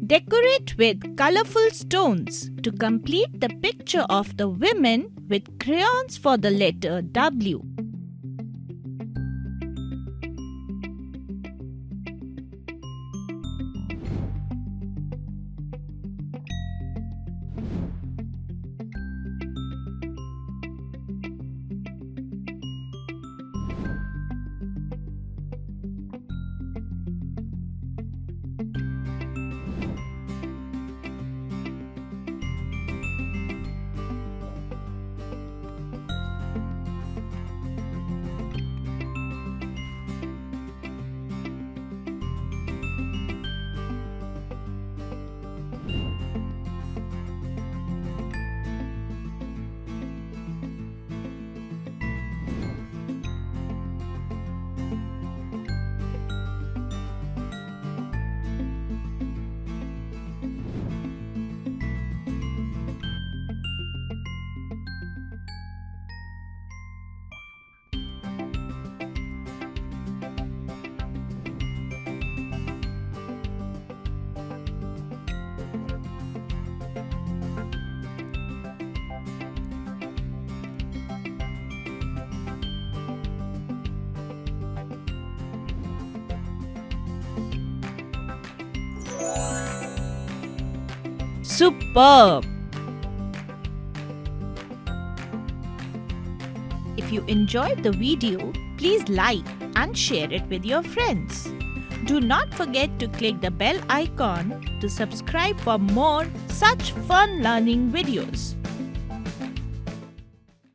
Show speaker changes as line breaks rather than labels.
Decorate with colorful stones to complete the picture of the women with crayons for the letter W. Superb! If you enjoyed the video, please like and share it with your friends. Do not forget to click the bell icon to subscribe for more such fun learning videos.